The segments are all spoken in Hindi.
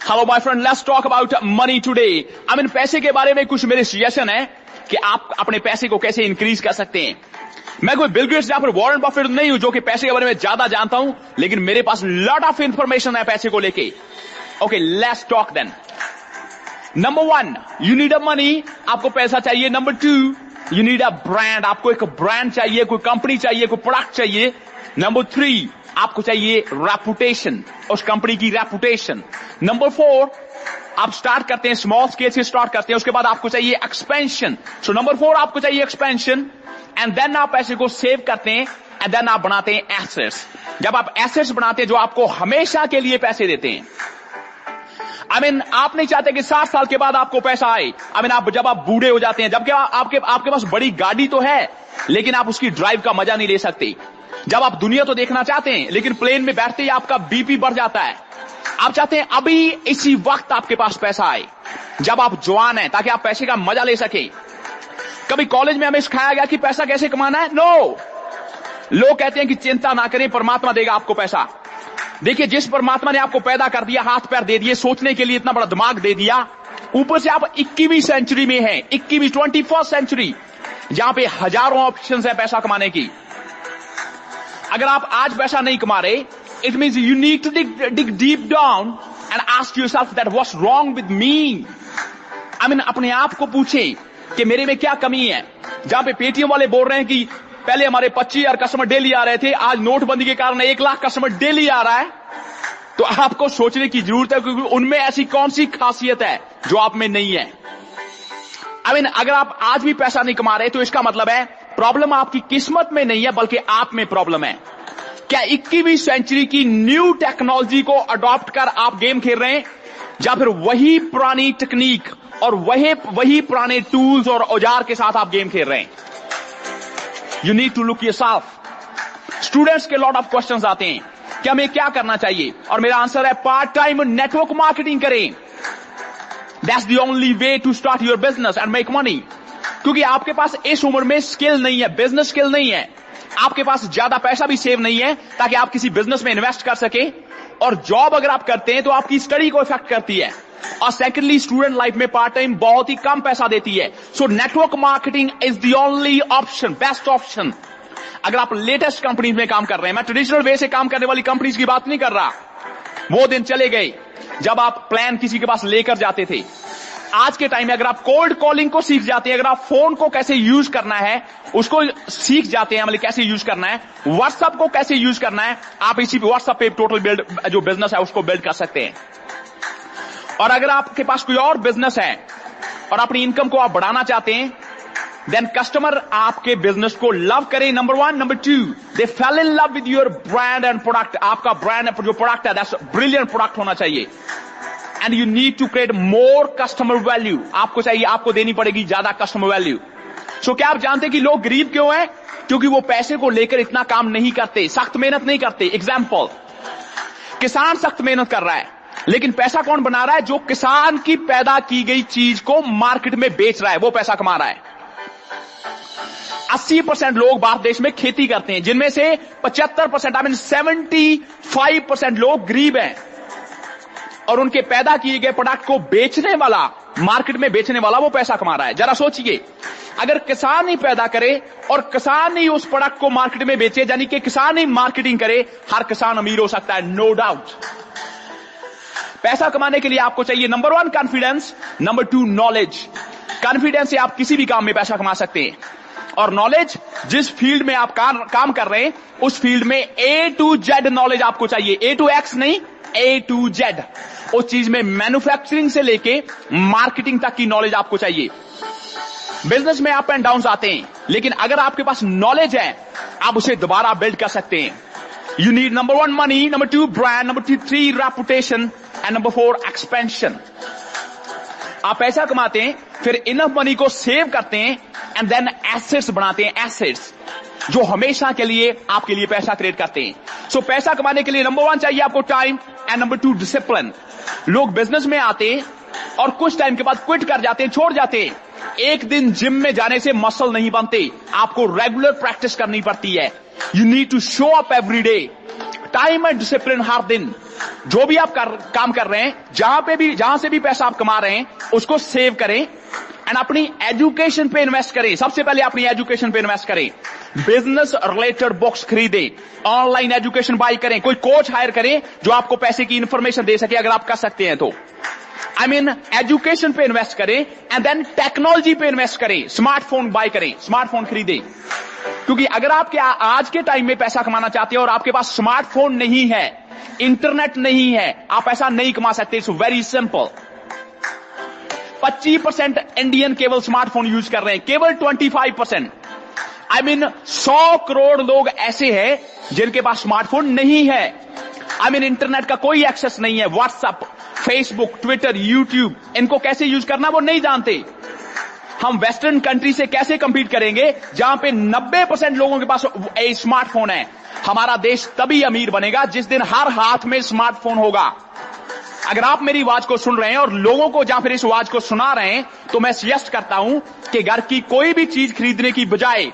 Hello my friend, let's talk about money today. I mean पैसे के बारे में कुछ मेरे सजेशन है कि आप अपने पैसे को कैसे इंक्रीज कर सकते हैं। मैं कोई बिल गेट्स या फिर वॉरेन बफेट नहीं हूं जो कि पैसे के बारे में ज्यादा जानता हूं, लेकिन मेरे पास लॉट ऑफ इंफॉर्मेशन है पैसे को लेके। Okay, let's talk then. Number 1, you need a money, आपको पैसा चाहिए। Number 2, you need a brand, आपको एक ब्रांड चाहिए, कोई कंपनी चाहिए, कोई प्रोडक्ट चाहिए। नंबर 3, आपको चाहिए रेपुटेशन, उस कंपनी की रेपुटेशन। नंबर 4, आप स्टार्ट करते हैं स्मॉल स्केल से स्टार्ट करते हैं, उसके बाद आपको चाहिए एक्सपेंशन। सो नंबर 4 आपको चाहिए एक्सपेंशन, एंड देन आप पैसे को सेव करते हैं, एंड देन आप बनाते हैं एसेट्स। जब आप एसेट्स बनाते हैं जो आपको हमेशा के लिए पैसे देते हैं। आई मीन आप नहीं चाहते कि 60 साल के बाद आपको पैसा आए। आई मीन आप जब आप बूढ़े हो जाते हैं, जबकि आपके पास बड़ी गाड़ी तो है, लेकिन आप उसकी ड्राइव का मजा नहीं ले सकते। जब आप दुनिया तो देखना चाहते हैं, लेकिन प्लेन में बैठते ही आपका बीपी बढ़ जाता है। आप चाहते हैं अभी इसी वक्त आपके पास पैसा आए जब आप जवान हैं, ताकि आप पैसे का मजा ले सके। कभी कॉलेज में हमें सिखाया गया कि पैसा कैसे कमाना है? नो। लोग कहते हैं कि चिंता ना करें, परमात्मा देगा आपको पैसा। देखिए, जिस परमात्मा ने आपको पैदा कर दिया, हाथ पैर दे दिए, सोचने के लिए इतना बड़ा दिमाग दे दिया, ऊपर से आप 21वीं सेंचुरी में हैं, 21वीं सेंचुरी, जहां पे हजारों ऑप्शंस है पैसा कमाने की। अगर आप आज पैसा नहीं कमा रहे, it means you need to dig deep down and ask yourself that what's wrong with me. I mean अपने आप को पूछें कि मेरे में क्या कमी है। जहां पे पेटीएम वाले बोल रहे हैं कि पहले हमारे 25,000 कस्टमर डेली आ रहे थे, आज नोटबंदी के कारण 1 लाख कस्टमर डेली आ रहा है, तो आपको सोचने की जरूरत है, क्योंकि उनमें ऐसी कौन सी खासियत है जो आप में नहीं है। आई मीन अगर आप आज भी पैसा नहीं कमा रहे, तो इसका मतलब है प्रॉब्लम आपकी किस्मत में नहीं है, बल्कि आप में प्रॉब्लम है। क्या 21वीं सेंचुरी की न्यू टेक्नोलॉजी को अडॉप्ट कर आप गेम खेल रहे हैं, या फिर वही पुरानी टेक्निक और वही पुराने टूल्स और औजार के साथ आप गेम खेल रहे हैं? You need to look yourself. Students के लॉट ऑफ क्वेश्चंस आते हैं कि हमें क्या करना चाहिए, और मेरा आंसर है पार्ट टाइम नेटवर्क मार्केटिंग करें। That's the only way to start your business and make money. क्योंकि आपके पास इस उम्र में स्किल नहीं है, बिजनेस स्किल नहीं है, आपके पास ज्यादा पैसा भी सेव नहीं है ताकि आप किसी बिजनेस में इन्वेस्ट कर सके, और जॉब अगर आप करते हैं तो आपकी स्टडी को इफेक्ट करती है, और सेकेंडली स्टूडेंट लाइफ में पार्ट टाइम बहुत ही कम पैसा देती है। So network marketing is the only option, best option. अगर आप लेटेस्ट कंपनीज में काम कर रहे हैं, मैं ट्रेडिशनल वे से काम करने वाली कंपनीज की बात नहीं कर रहा, वो दिन चले गए जब आप प्लान किसी के पास लेकर जाते थे। आज के टाइम में अगर आप कोल्ड कॉलिंग को सीख जाते हैं, अगर आप फोन को कैसे यूज करना है उसको सीख जाते हैं, मतलब कैसे यूज करना है, व्हाट्सएप को कैसे यूज करना है, आप इसी व्हाट्सएप पे टोटल बिल्ड जो बिजनेस है उसको बिल्ड कर सकते हैं। और अगर आपके पास कोई और बिजनेस है और अपनी इनकम को आप बढ़ाना चाहते हैं, देन कस्टमर आपके बिजनेस को लव करें, number 1। Number 2, they fell in love with your brand and product. आपका ब्रांड जो प्रोडक्ट है, दैट्स ब्रिलियंट प्रोडक्ट होना चाहिए। And you need to create more customer value. आपको चाहिए, आपको देनी पड़ेगी ज्यादा कस्टमर वैल्यू। सो क्या आप जानते हैं कि लोग गरीब क्यों हैं? क्योंकि वो पैसे को लेकर इतना काम नहीं करते, सख्त मेहनत नहीं करते। एग्जाम्पल, किसान सख्त मेहनत कर रहा है, लेकिन पैसा कौन बना रहा है? जो किसान की पैदा की गई चीज को मार्केट में बेच रहा है, वो पैसा कमा रहा है। 80% लोग भारत देश में खेती करते हैं, जिनमें से 75% आई मीन 75% लोग गरीब हैं, और उनके पैदा किए गए प्रोडक्ट को बेचने वाला, मार्केट में बेचने वाला, वो पैसा कमा रहा है। जरा सोचिए, अगर किसान ही पैदा करे और किसान ही उस प्रोडक्ट को मार्केट में बेचे, यानी कि किसान ही मार्केटिंग करे, हर किसान अमीर हो सकता है, नो डाउट। पैसा कमाने के लिए आपको चाहिए number 1 confidence, number 2 knowledge. Confidence से आप किसी भी काम में पैसा कमा सकते हैं, और नॉलेज, जिस फील्ड में आप काम कर रहे हैं उस फील्ड में A to Z नॉलेज आपको चाहिए। A to X नहीं, A to Z। उस चीज में मैन्युफैक्चरिंग से लेके मार्केटिंग तक की नॉलेज आपको चाहिए। बिजनेस में अप एंड डाउन आते हैं, लेकिन अगर आपके पास नॉलेज है, आप उसे दोबारा बिल्ड कर सकते हैं। You need number 1 money, number 2 brand, number 3 reputation, and number 4 expansion. आप पैसा कमाते हैं, फिर इनफ मनी को सेव करते हैं, एंड देन एसेट्स बनाते हैं, एसेट्स जो हमेशा के लिए आपके लिए पैसा क्रिएट करते हैं। सो पैसा कमाने के लिए नंबर 1 चाहिए आपको टाइम, एंड नंबर 2 डिसिप्लिन। लोग बिजनेस में आते हैं और कुछ टाइम के बाद क्विट कर जाते हैं, छोड़ जाते हैं। एक दिन जिम में जाने से मसल नहीं बनते, आपको रेगुलर प्रैक्टिस करनी पड़ती है। You need to show up every day, time and discipline हर दिन जो भी आप काम कर रहे हैं, जहां से भी पैसा आप कमा रहे हैं, उसको सेव करें एंड अपनी एजुकेशन पे इन्वेस्ट करें। सबसे पहले अपनी एजुकेशन पे इन्वेस्ट करें। बिजनेस रिलेटेड बुक्स खरीदें, ऑनलाइन एजुकेशन बाय करें, कोई कोच हायर करें जो आपको पैसे की इंफॉर्मेशन दे सके, अगर आप कर सकते हैं तो। एजुकेशन पे इन्वेस्ट करें एंड देन टेक्नोलॉजी पे इन्वेस्ट करें। स्मार्टफोन बाय करें, स्मार्टफोन खरीदें, क्योंकि अगर आप आज के टाइम में पैसा कमाना चाहते हैं और आपके पास स्मार्टफोन नहीं है, इंटरनेट नहीं है, आप पैसा नहीं कमा सकते। It's very simple. 25% इंडियन केवल स्मार्टफोन यूज कर रहे हैं, केवल 25%। 100 करोड़ लोग ऐसे हैं जिनके पास स्मार्टफोन नहीं है। इंटरनेट का कोई एक्सेस नहीं है। व्हाट्सएप, फेसबुक, ट्विटर, यूट्यूब, इनको कैसे यूज करना वो नहीं जानते। हम वेस्टर्न कंट्री से कैसे कंपीट करेंगे जहां पे 90% लोगों के पास स्मार्टफोन है। हमारा देश तभी अमीर बनेगा जिस दिन हर हाथ में स्मार्टफोन होगा। अगर आप मेरी आवाज को सुन रहे हैं और लोगों को जहां फिर इस आवाज को सुना रहे हैं, तो मैं सजेस्ट करता हूं कि घर की कोई भी चीज खरीदने की बजाय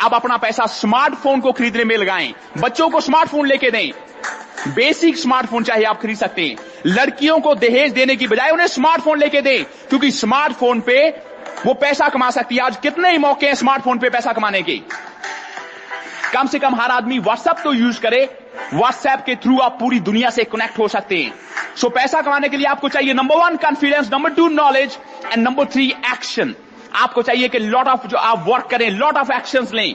आप अपना पैसा स्मार्टफोन को खरीदने में लगाएं। बच्चों को स्मार्टफोन लेके दें, बेसिक स्मार्टफोन चाहिए आप खरीद सकते हैं। लड़कियों को दहेज देने की बजाय उन्हें स्मार्टफोन लेके दें, क्योंकि स्मार्टफोन पे वो पैसा कमा सकती है। आज कितने ही मौके हैं स्मार्टफोन पे पैसा कमाने के। कम से कम हर आदमी व्हाट्सएप तो यूज करे। व्हाट्सएप के थ्रू आप पूरी दुनिया से कनेक्ट हो सकते हैं। सो पैसा कमाने के लिए आपको चाहिए number 1 confidence, number 2 knowledge and number 3 action. आपको चाहिए कि लॉट ऑफ जो आप वर्क करें, लॉट ऑफ एक्शंस लें।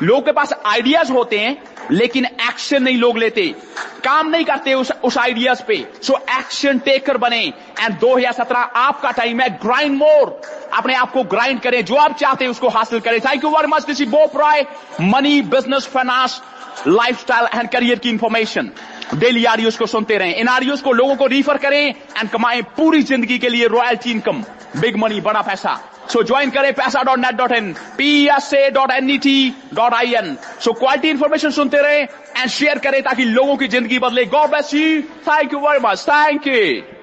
लोगों के पास आइडियाज होते हैं लेकिन एक्शन नहीं लोग लेते, काम नहीं करते उस आइडियाज पे। सो एक्शन टेकर बने। एंड 2017 आपका टाइम है। ग्राइंड मोर, अपने आप को ग्राइंड करें, जो आप चाहते हैं उसको हासिल करें। Thank you very much. This is बोप Roy, money, business, finance, lifestyle and career की इंफॉर्मेशन। डेली आडियोज को सुनते रहें, इन आडियोज को लोगों को रिफर करें एंड कमाएं पूरी जिंदगी के लिए रॉयल्टी इनकम, बिग मनी, बड़ा पैसा। सो ज्वाइन करें paisa.net.in, psa.net.in। So quality information सुनते रहें एंड शेयर करें ताकि लोगों की जिंदगी बदले। God bless you. Thank you very much. Thank you.